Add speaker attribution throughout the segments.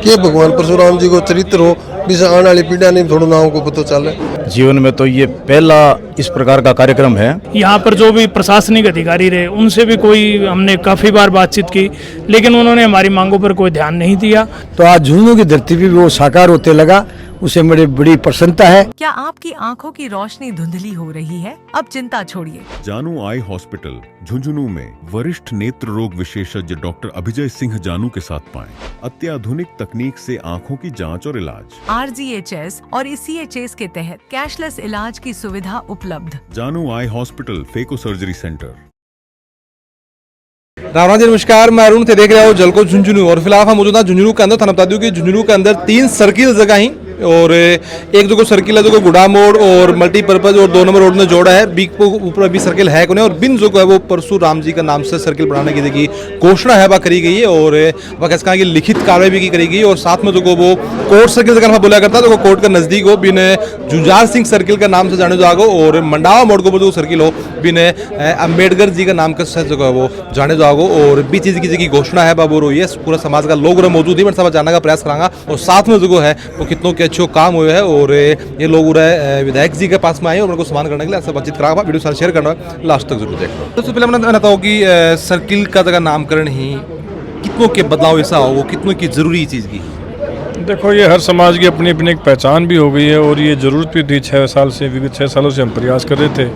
Speaker 1: कि भगवान परशुराम जी को चरित्र हो जिसे आने वाली पीढ़ियां नहीं थोड़ा नाम को पता चले।
Speaker 2: जीवन में तो ये पहला इस प्रकार का कार्यक्रम है।
Speaker 3: यहाँ पर जो भी प्रशासनिक अधिकारी रहे उनसे भी हमने काफ़ी बार बातचीत की, लेकिन उन्होंने हमारी मांगों पर कोई ध्यान नहीं दिया।
Speaker 4: तो आज झुंझुनू की धरती पे भी वो साकार होते लगा, उसे मेरी बड़ी प्रसन्नता है।
Speaker 5: क्या आपकी आंखों की रोशनी धुंधली हो रही है? अब चिंता छोड़िए,
Speaker 6: जानू आई हॉस्पिटल झुंझुनू में वरिष्ठ नेत्र रोग विशेषज्ञ डॉक्टर अभिजय सिंह जानू के साथ पाएं अत्याधुनिक तकनीक से आंखों की जांच और इलाज।
Speaker 5: RGHS और CHS के तहत कैशलेस इलाज की सुविधा उपलब्ध।
Speaker 6: Janu eye hospital phaco surgery centre.
Speaker 7: Ram ji नमस्कार, मैं अरुण थे, देख रहे हो जलको झुंझुनू। और फिलहाल हम मौजूद हैं झुंझुनू के अंदर। थाना बता दूं कि झुंझुनू के अंदर 3 सर्किल जगह ही, और एक जो सर्किल है जो गुड़ा मोड़ और मल्टीपर्पज और 2 नंबर रोड में जोड़ा है, बीक ऊपर भी सर्किल है कोने। और बिन जो है वो परशुराम जी का नाम से सर्किल बनाने की देखिए घोषणा है वह करी गई है, और वह कैसे कहा कि लिखित कार्रवाई भी की करी गई। और साथ में जो वो कोर्ट सर्किल जगह बोला करता है, तो कोर्ट का नजदीक हो बिन जुंजार सिंह सर्किल का नाम से जाने जागो, और मंडावा मोड़ को जो सर्किल हो बिन अम्बेडकर जी का नाम का जो है वो जाने जागो। और भी चीज की घोषणा है बाबू रो, ये पूरा समाज का लोग मौजूद ही मैं सब जानने का प्रयास करांगा। और साथ में जो है वो कितनों के अच्छे काम हुए हैं, और ये लोग विधायक जी के पास में आए और उनको सम्मान करने के लिए बातचीत करा। वीडियो साथ शेयर करना है, लास्ट तक जरूर देखना। सबसे पहले मैंने बताता हूँ कि सर्किल का जगह नामकरण ही कितनों के बदलाव ऐसा हो, कितनों की जरूरी चीज की।
Speaker 8: देखो, ये हर समाज की अपनी अपनी एक पहचान भी हो गई है, और ये जरूरत भी थी। 6 साल से, विगत 6 सालों से हम प्रयास कर रहे थे।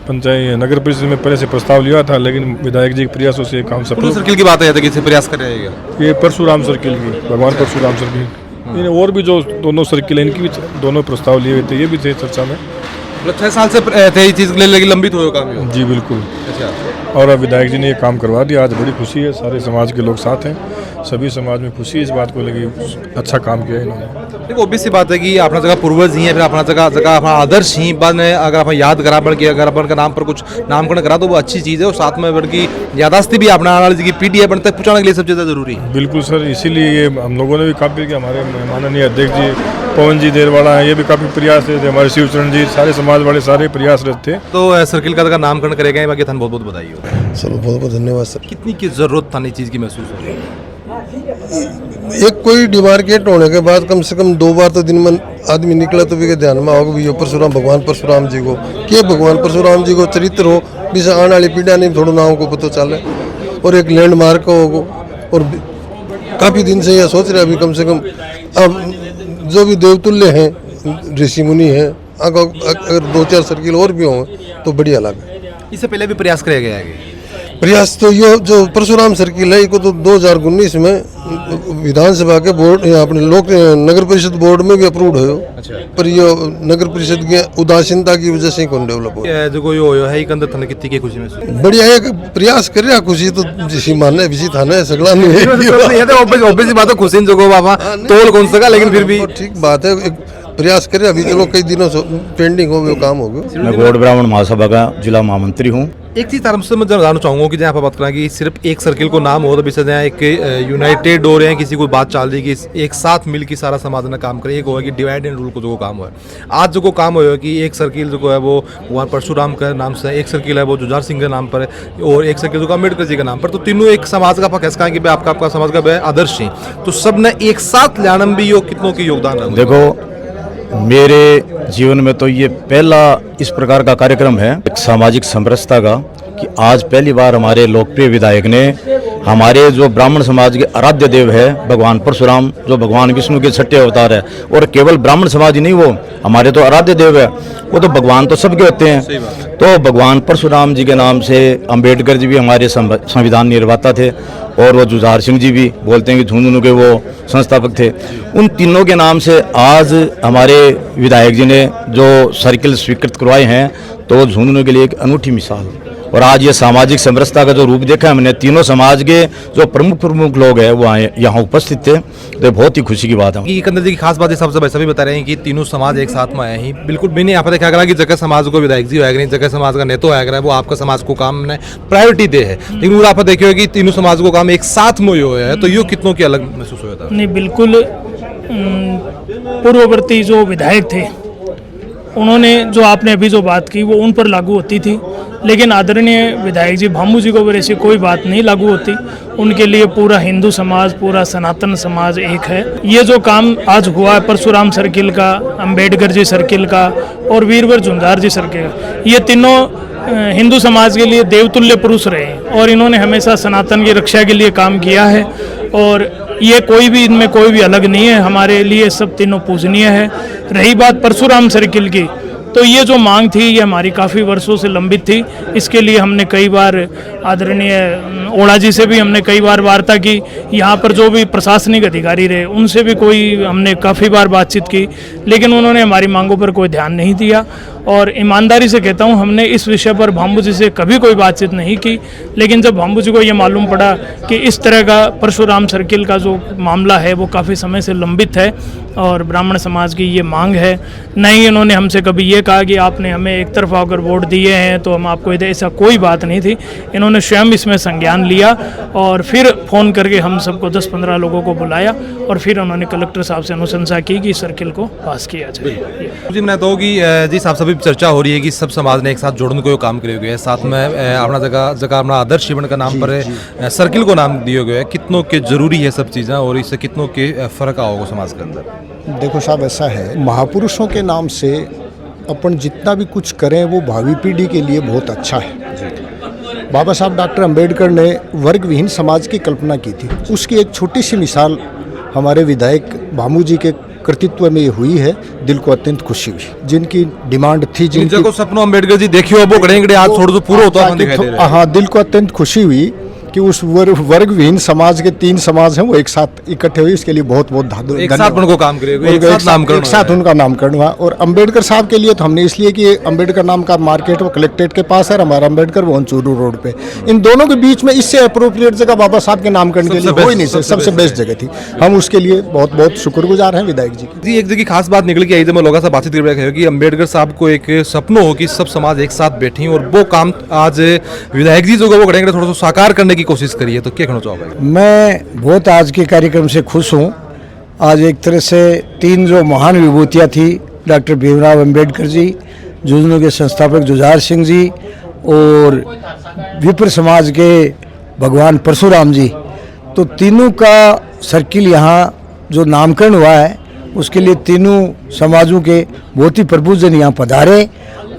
Speaker 8: पंचायत नगर परिषद में पहले से प्रस्ताव लिया था, लेकिन विधायक जी के प्रयासों से काम सफल।
Speaker 7: सर्किल की बात है कि प्रयास कर रहे हैं
Speaker 8: ये परशुराम सर्किल की, भगवान परशुराम सर्किल, और भी जो दोनों सर्किल है इनकी भी दोनों प्रस्ताव लिए हुए थे, ये भी थे चर्चा में।
Speaker 7: 6 साल से थे ये चीज लंबित हो काम।
Speaker 8: जी बिल्कुल।
Speaker 7: अच्छा।
Speaker 8: और अब विधायक जी ने ये काम करवा दिया, आज बड़ी खुशी है। सारे समाज के लोग साथ हैं, सभी समाज में खुशी इस बात को लगी, अच्छा काम किया इन्होंने।
Speaker 7: देखो ऑब्वियस सी बात है कि अपना जगह पूर्वज ही है, फिर अपना जगह अपना आदर्श ही बाद में अगर आप याद करा बढ़ के, अगर अपन का नाम पर कुछ नामकरण करा तो वो अच्छी चीज़ है। और साथ में बढ़ की यादाश्ती भी अपना आने वाली की पीढ़ी है तक पहुँचाने के लिए सब ज़्यादा जरूरी है।
Speaker 8: बिल्कुल सर, इसीलिए ये हम लोगों ने भी काफ़ी किया। हमारे माननीय अध्यक्ष जी पवन जी देरवाड़ा हैं, ये भी काफ़ी प्रयास थे। हमारे शिवचरण जी, सारे समाज वाले सारे प्रयासरत थे।
Speaker 7: तो सर्किल का जगह नामकरण करेगा, बाकी थान बहुत बहुत बधाई हो।
Speaker 1: सर बहुत बहुत धन्यवाद सर।
Speaker 7: कितनी की जरूरत था, नई चीज़ की महसूस हो रही है?
Speaker 1: एक कोई डिमार्केट होने के बाद कम से कम 2 बार तो दिन में आदमी निकला तो भी ध्यान में होगा भी परशुराम भगवान परशुराम जी को, कि भगवान परशुराम जी को चरित्र हो जिसे आने वाली पीढ़ियां नहीं थोड़ा नाम को पता चले, और एक लैंडमार्क हो। और काफ़ी दिन से यह सोच रहे अभी कम से कम अब जो भी देवतुल्य हैं, ऋषि मुनि हैं, अगर 2-4 सर्किल और भी हों तो बढ़िया लगे।
Speaker 7: इससे पहले भी प्रयास किया गया है।
Speaker 1: प्रयास तो ये जो परशुराम सर्किल है इसको तो 2019 में विधानसभा के बोर्ड अपने लोक नगर परिषद बोर्ड में भी अप्रूव्ड है।
Speaker 7: अच्छा।
Speaker 1: पर ये नगर परिषद की उदासीनता की वजह से कौन डेवलप हो
Speaker 7: जो कोई हो है अंदर थाने कितनी की खुशी में
Speaker 1: बढ़िया है, प्रयास कर रहा। खुशी तो जिसी मानने विसी थाना है सगला नहीं है।
Speaker 7: ऑब्वियस बात है, खुशी जो बाबा तोल कौन सका, लेकिन फिर भी
Speaker 1: ठीक बात है, एक प्रयास करे। अभी चलो कई दिनों से पेंडिंग हो गया, काम हो गया।
Speaker 2: मैं गौड़ ब्राह्मण महासभा का जिला महामंत्री हूँ।
Speaker 7: एक चीज आराम से मैं जानना चाहूंगा कि जहाँ आप बात करें कि सिर्फ एक सर्किल को नाम हो तो बीच एक यूनाइटेड हो रहे हैं, किसी को बात चल रही कि एक साथ मिल के सारा समाज ने काम करे। एक होगा कि डिवाइड एंड रूल को जो काम हुआ है, आज जो काम हुआ है कि एक सर्किल जो है वो भगवान परशुराम के नाम से, एक सर्किल है वो जुजार सिंह के नाम पर, और एक सर्किल जो अम्बेडकर जी के नाम पर। तो तीनों एक समाज का कैसे कहा कि आपका समाज का आदर्श ही, तो सब ने एक साथ लाने में भी कितनों की योगदान है।
Speaker 2: देखो, मेरे जीवन में तो ये पहला इस प्रकार का कार्यक्रम है एक सामाजिक समरसता का, कि आज पहली बार हमारे लोकप्रिय विधायक ने हमारे जो ब्राह्मण समाज के आराध्य देव है भगवान परशुराम, जो भगवान विष्णु के छठे अवतार है, और केवल ब्राह्मण समाज ही नहीं, वो हमारे तो आराध्य देव है। वो तो भगवान तो सबके होते हैं। तो भगवान परशुराम जी के नाम से अम्बेडकर जी भी हमारे संविधान निर्माता थे, और वो जुझार सिंह जी भी बोलते हैं कि झुंझुनू के वो संस्थापक थे। उन तीनों के नाम से आज हमारे विधायक जी ने जो सर्किल स्वीकृत करवाए हैं, तो झुंझुनू के लिए एक अनूठी मिसाल। और आज ये सामाजिक समरसता का जो रूप देखा हमने, तीनों समाज के जो प्रमुख लोग हैं वो आए यहाँ उपस्थित थे, तो बहुत ही खुशी की बात है।
Speaker 7: कि कंदर जी की खास बात है, सबसे वैसा भी बता रहे हैं कि तीनों समाज एक साथ में आए हैं। बिल्कुल भी नहीं यहाँ पर देखा गया कि जगह समाज को विधायक जी आएगा नहीं, जगह समाज का नेता आएगा, वो आपका समाज को काम ने प्रायोरिटी दे है। लेकिन आप देखे कि तीनों समाज को काम एक साथ में हुआ है, तो ये कितनों की अलग महसूस हुआ था।
Speaker 3: नहीं, बिल्कुल पूर्ववर्ती जो विधायक थे उन्होंने जो आपने अभी जो बात की वो उन पर लागू होती थी, लेकिन आदरणीय विधायक जी भामू जी को ऊपर ऐसी कोई बात नहीं लागू होती। उनके लिए पूरा हिंदू समाज, पूरा सनातन समाज एक है। ये जो काम आज हुआ है परशुराम सर्किल का, अंबेडकर जी सर्किल का और वीरवर झुंझार जी सर्किल का, ये तीनों हिंदू समाज के लिए देवतुल्य पुरुष रहे हैं और इन्होंने हमेशा सनातन की रक्षा के लिए काम किया है। और ये कोई भी इनमें कोई भी अलग नहीं है, हमारे लिए सब तीनों पूजनीय है। रही बात परशुराम सर्किल की, तो ये जो मांग थी ये हमारी काफ़ी वर्षों से लंबित थी। इसके लिए हमने कई बार आदरणीय ओड़ा जी से भी हमने कई बार वार्ता की। यहाँ पर जो भी प्रशासनिक अधिकारी रहे उनसे भी हमने काफ़ी बार बातचीत की, लेकिन उन्होंने हमारी मांगों पर कोई ध्यान नहीं दिया। और ईमानदारी से कहता हूँ, हमने इस विषय पर भामू जी से कभी कोई बातचीत नहीं की। लेकिन जब भामू जी को ये मालूम पड़ा कि इस तरह का परशुराम सर्किल का जो मामला है वो काफ़ी समय से लंबित है और ब्राह्मण समाज की ये मांग है, नहीं इन्होंने हमसे कभी ये कहा कि आपने हमें एक तरफा अगर वोट दिए हैं तो हम आपको इधर, ऐसा कोई बात नहीं थी। इन्होंने स्वयं इसमें संज्ञान लिया और फिर फ़ोन करके हम सबको 10-15 लोगों को बुलाया और फिर उन्होंने कलेक्टर साहब से अनुशंसा की कि सर्किल को पास किया जाए।
Speaker 7: जी मैं तो कि जी साहब सभी चर्चा हो रही है कि सब समाज ने एक साथ जोड़ने को काम करे हुए है, साथ में अपना जगह अपना आदर्श जीवन का नाम पर सर्किल को नाम दिए गए है। कितनों के जरूरी है सब चीज़ें और इससे कितनों के फ़र्क आओगे समाज के अंदर?
Speaker 9: देखो साहब, ऐसा है, महापुरुषों के नाम से अपन जितना भी कुछ करें वो भावी पीढ़ी के लिए बहुत अच्छा है। बाबा साहब डॉक्टर अंबेडकर ने वर्ग विहीन समाज की कल्पना की थी। उसकी एक छोटी सी मिसाल हमारे विधायक भामू जी के कर्तृत्व में हुई है। दिल को अत्यंत खुशी हुई। जिनकी डिमांड थी,
Speaker 7: जिनको सपनों अम्बेडकर जी देखियो वो गड़े आज थोड़ा सा पूरा होता है।
Speaker 9: हाँ, दिल को अत्यंत खुशी हुई कि उस वर्ग विहीन समाज के 3 समाज हैं वो एक साथ इकट्ठे हुए। इसके लिए बहुत बहुत धन्यवाद।
Speaker 7: एक साथ उनको काम करेगा, एक
Speaker 9: साथ उनका नामकरण हुआ। और अंबेडकर साहब के लिए तो हमने इसलिए कि अंबेडकर नाम का मार्केट वो कलेक्ट्रेट के पास है, हमारा अंबेडकर वो चूरू रोड पे। इन दोनों के बीच में इससे अप्रोप्रिएट जगह बाबा साहब के नामकरण के लिए हो ही नहीं सकती। सबसे बेस्ट जगह थी। हम उसके लिए बहुत बहुत शुक्रगुजार हैं विधायक जी की।
Speaker 7: जी एक जगह खास बात निकल के आई, जब मैं लोगों से बातचीत कर रहा कि अंबेडकर साहब को एक सपनों हो कि सब समाज एक साथ बैठी और वो काम आज विधायक जी जो वो करेंगे थोड़ा सा साकार करने की कोशिश करिए, तो क्या कहना चाहोगे?
Speaker 4: मैं बहुत आज के कार्यक्रम से खुश हूँ। आज एक तरह से 3 जो महान विभूतियाँ थी, डॉक्टर भीमराव अंबेडकर जी, झुंझुनू के संस्थापक जुझार सिंह जी और विप्र समाज के भगवान परशुराम जी, तो तीनों का सर्किल यहाँ जो नामकरण हुआ है उसके लिए तीनों समाजों के बहुत ही प्रभुजन यहाँ पधारे।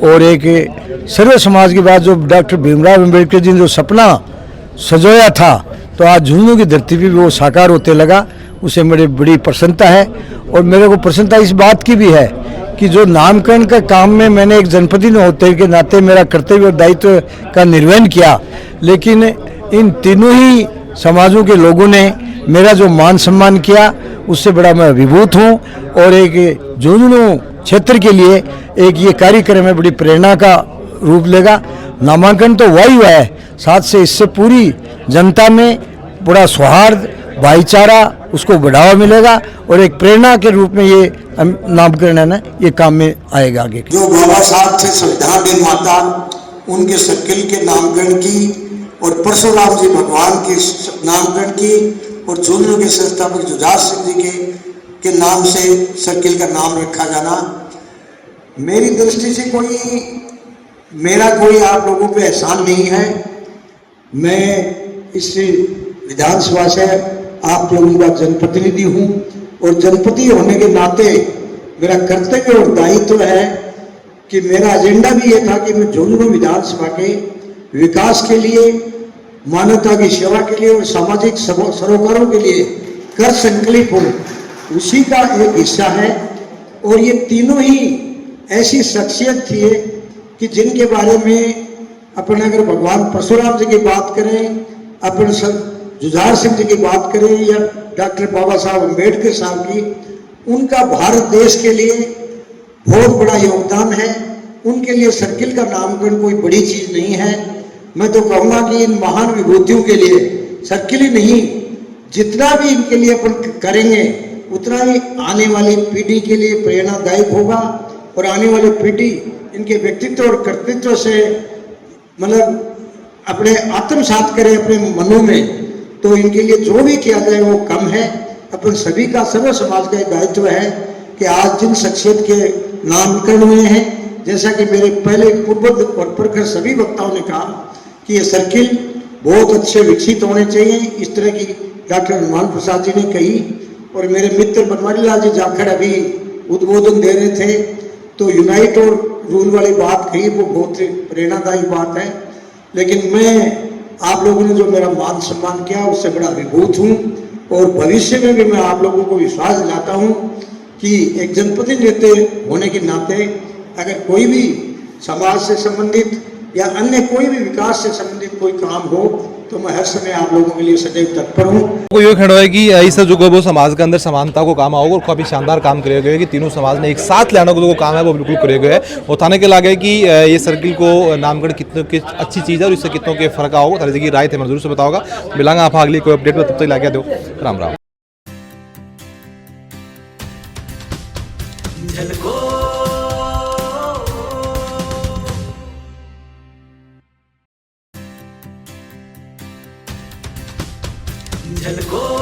Speaker 4: और एक सर्व समाज की बात, जो डॉक्टर भीमराव अंबेडकर जी ने जो सपना सजोया था, तो आज झुंझुनू की धरती पर भी वो साकार होते लगा। उसे मेरी बड़ी प्रसन्नता है। और मेरे को प्रसन्नता इस बात की भी है कि जो नामकरण का काम में मैंने एक जनप्रतिनिधि होते के नाते मेरा कर्तव्य और दायित्व का निर्वहन किया, लेकिन इन तीनों ही समाजों के लोगों ने मेरा जो मान सम्मान किया उससे बड़ा मैं अभिभूत हूँ। और एक झुंझुनू क्षेत्र के लिए एक ये कार्यक्रम है, बड़ी प्रेरणा का रूप लेगा। नामांकन तो वही हुआ है, साथ से इससे पूरी जनता में बड़ा सौहार्द, भाईचारा, उसको बढ़ावा मिलेगा और एक प्रेरणा के रूप में ये नामकरण है ना, ये काम में आएगा आगे।
Speaker 10: जो बाबा साहब थे संविधान निर्माता, उनके सर्किल के नामकरण की और परशुराम जी भगवान के नामकरण की और झुंझुनू के संस्थापक जुझार सिंह जी के नाम से सर्किल का नाम रखा जाना, मेरी दृष्टि से मेरा कोई आप लोगों पे एहसान नहीं है। मैं इस विधानसभा से आप लोगों का जनप्रतिनिधि हूँ और जनप्रतिनिधि होने के नाते मेरा कर्तव्य और दायित्व है कि मेरा एजेंडा भी ये था कि मैं झुंझुनू विधानसभा के विकास के लिए, मानवता की सेवा के लिए और सामाजिक सरोकारों के लिए कर संकल्प हूँ, उसी का एक हिस्सा है। और ये तीनों ही ऐसी शख्सियत थी कि जिनके बारे में अपन अगर भगवान परशुराम जी की बात करें, अपन जुझार सिंह जी की बात करें या डॉक्टर बाबा साहब अम्बेडकर साहब की, उनका भारत देश के लिए बहुत बड़ा योगदान है। उनके लिए सर्किल का नामकरण कोई बड़ी चीज नहीं है। मैं तो कहूँगा कि इन महान विभूतियों के लिए सर्किल ही नहीं, जितना भी इनके लिए अपन करेंगे उतना ही आने वाली पीढ़ी के लिए प्रेरणादायक होगा और आने वाली पीढ़ी इनके व्यक्तित्व और कर्तृत्व से मतलब अपने आत्मसात करे अपने मनों में, तो इनके लिए जो भी किया जाए वो कम है। अपन सभी का, सर्व समाज का दायित्व है कि आज जिन शख्सियत के नामकरण हुए हैं जैसा कि मेरे पहले पूर्वज और प्रखर सभी वक्ताओं ने कहा कि ये सर्किल बहुत अच्छे विकसित होने चाहिए, इस तरह की डॉक्टर हनुमान प्रसाद जी ने कही। और मेरे मित्र बनवारी लाल जी जाखड़ अभी उद्बोधन दे रहे थे, तो यूनाइट और रूल वाली बात कही, वो बहुत प्रेरणादायी बात है। लेकिन मैं आप लोगों ने जो मेरा मान सम्मान किया उससे बड़ा अभिभूत हूँ, और भविष्य में भी मैं आप लोगों को विश्वास दिलाता हूँ कि एक जनप्रतिनिधि होने के नाते अगर कोई भी समाज से संबंधित या अन्य कोई भी विकास से संबंधित कोई काम हो तो मैं हर समय आप लोगों के लिए सदैव तत्पर हूँ।
Speaker 7: को ये खड़ा है कि ऐसा जो वो समाज के अंदर समानता को काम आओगे और काफ़ी शानदार काम करे गए कि तीनों समाज ने एक साथ लाने को जो काम है वो बिल्कुल करे गए है। और थाने के लागे कि ये सर्किल को नामकरण कितनों की अच्छी चीज़ है और इससे कितनों के फर्क आओगे, थाने की राय थे मैं जरूर से बताओगा। मिलांगा आप अगली कोई अपडेट में, तब तक लागे दो। राम राम।
Speaker 11: झलको